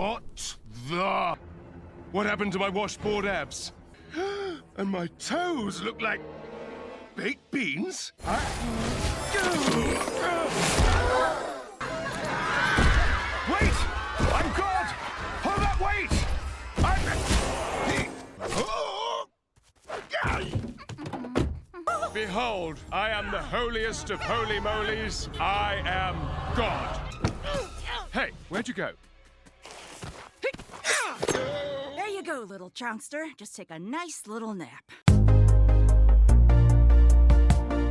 What the? What happened to my washboard abs? And my toes look like baked beans? Wait! I'm God! Hold up, wait! Behold, I am the holiest of holy molies. I am God. Hey, where'd you go? There you go, little chouncester. Just take a nice little nap.